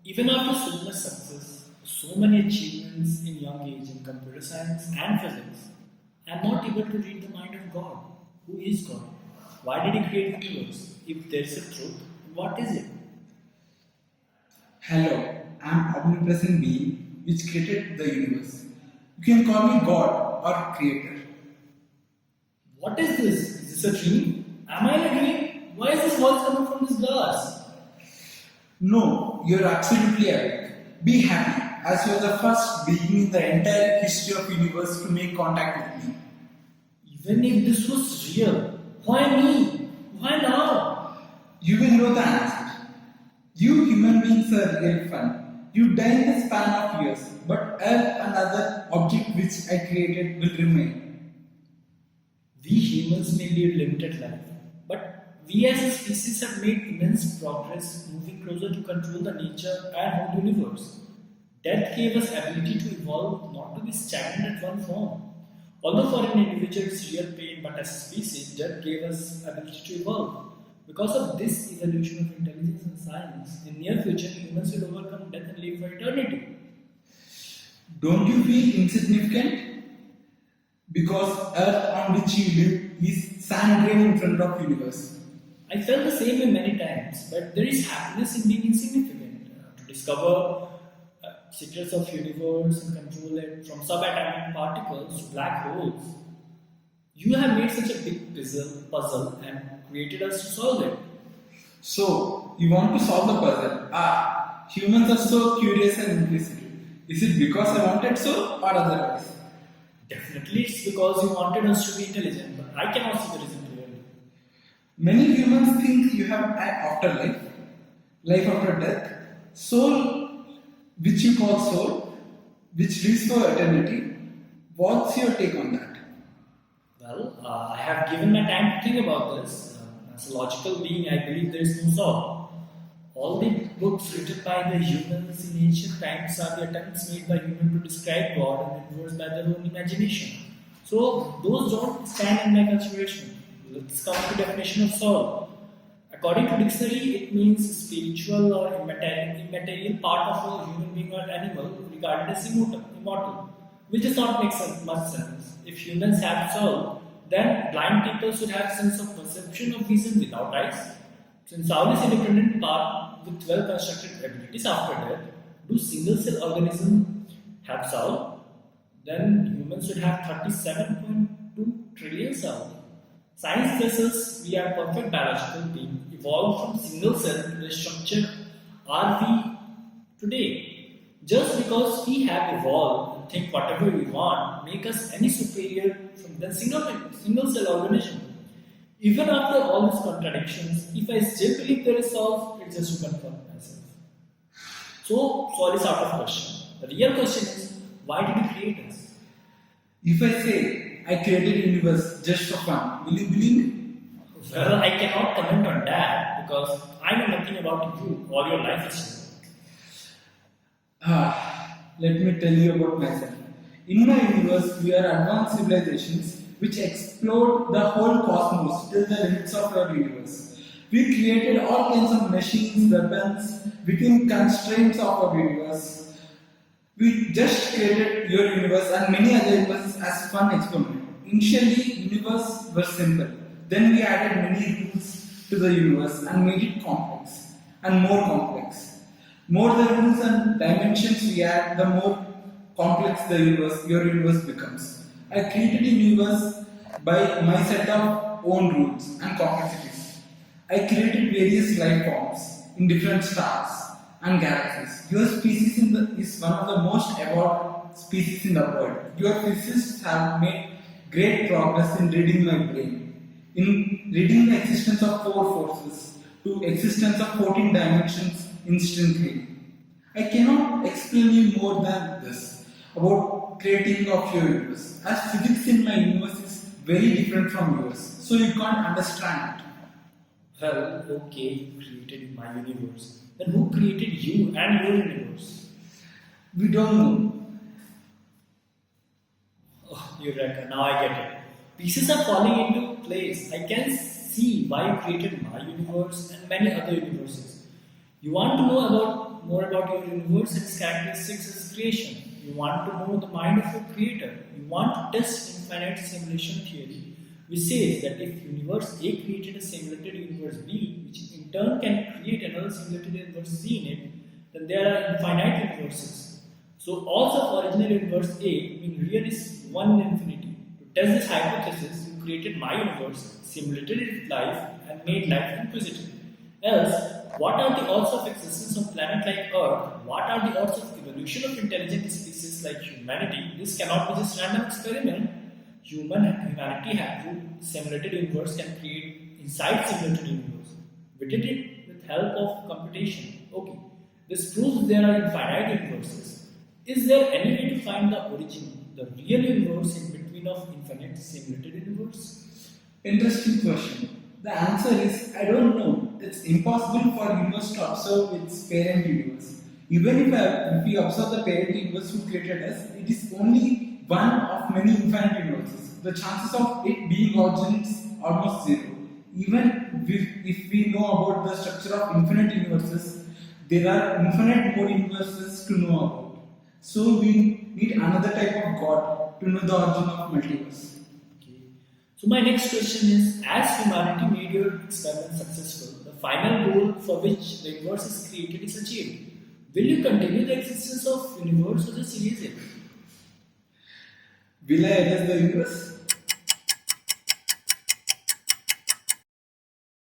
Even after so much success, so many achievements in young age in computer science and physics, I am not able to read the mind of God. Who is God? Why did He create the universe? If there is a truth, what is it? Hello, I'm omnipresent being which created the universe. You can call me God or creator. What is this? Is this a dream? Am I in a dream? Why is this voice coming from this glass? No, you're absolutely awake. Be happy as you're the first being in the entire history of universe to make contact with me. Even if this was real, why me? Why now? You will know the answer. You human beings are real fun. You die in the span of years, but Earth and other object which I created will remain. We humans may live limited life, but we as a species have made immense progress moving closer to control the nature and whole universe. Death gave us ability to evolve, not to be stagnant at one form. Although for an individual it's real pain, but as a species, death gave us ability to evolve. Because of this evolution of intelligence and science, in near future humans will overcome death and live for eternity. Don't you feel insignificant? Because Earth on which you live is sand grain in front of universe. I felt the same way many times, but there is happiness in being insignificant. To discover secrets of universe and control it from subatomic particles to black holes. You have made such a big puzzle and created us to solve it. So, you want to solve the puzzle. Humans are so curious and inquisitive. Is it because I wanted so or otherwise? Definitely, it's because you wanted us to be intelligent, but I cannot see the reason clearly. Many humans think you have an afterlife, life after death, soul, which you call soul, which lives for eternity. What's your take on that? Well, I have given my time to think about this. As a logical being, I believe there is no soul. All the books written by the humans in ancient times are the attempts made by humans to describe God and universe by their own imagination. So those don't stand in my consideration. Let's come to definition of soul. According to dictionary, it means spiritual or immaterial part of a human being or animal regarded as immortal, which does not make much sense. If humans have soul, then blind people should have sense of perception of vision without eyes. Since soul is independent part with well-constructed abilities after death, do single-cell organisms have soul? Then humans should have 37.2 trillion cells. Science tells us we are perfect biological beings evolved from single cell to the structure are we today. Just because we have evolved and think whatever we want, make us any superior from the single cell organism. Even after all these contradictions, if I still believe there is soul, it's just to confirm myself. So, soul is out of question. The real question is, why did He create us? If I say I created universe just for fun, will you believe me? Well, I cannot comment on that because I know nothing about you or your life history. Let me tell you about myself. In my universe, we are advanced civilizations which explode the whole cosmos till the limits of our universe. We created all kinds of machines, weapons within constraints of our universe. We just created your universe and many other universes as fun experiment. Initially, universe was simple. Then we added many rules to the universe and made it complex and more complex. More the rules and dimensions we add, the more complex your universe becomes. I created a universe by my set of own rules and complexities. I created various life forms in different stars and galaxies. Your species is one of the most evolved species in the world. Your physicists have made great progress in reading my brain, in reading the existence of 4 forces to existence of 14 dimensions instantly. I cannot explain you more than this about creating of your universe, as physics in my universe is very different from yours, so you can't understand it. Well, okay, you created my universe. Then who created you and your universe? We don't know. Oh, you're right. Now I get it. Pieces are falling into place. I can see why you created my universe and many other universes. You want to know about more about your universe and its characteristics as creation. You want to know the mind of your creator. You want to test infinite simulation theory, which says that if universe A created a simulated universe B, which in turn can create another simulated universe C in it, then there are infinite universes. So also original universe A being real is 1 in infinity. To test this hypothesis, you created my universe, simulated it with life, and made life inquisitive. Else, what are the odds of existence of planet like Earth? What are the odds of evolution of intelligent species like humanity? This cannot be just random experiment. Humanity had proved simulated universe can create inside simulated universe. We did it with help of computation. Okay, this proves there are infinite universes. Is there any way to find the origin, the real universe in between of infinite simulated universe? Interesting question. The answer is I don't know. It's impossible for universe to observe its parent universe. Even if we observe the parent universe who created us, it is only one of many infinite universes. The chances of it being origin is almost zero. Even if we know about the structure of infinite universes, there are infinite more universes to know about. So we need another type of God to know the origin of multiverse. Okay. So my next question is, as humanity made your experiment successful, the final goal for which the universe is created is achieved. Will you continue the existence of universe or just erase it? Will I erase the universe?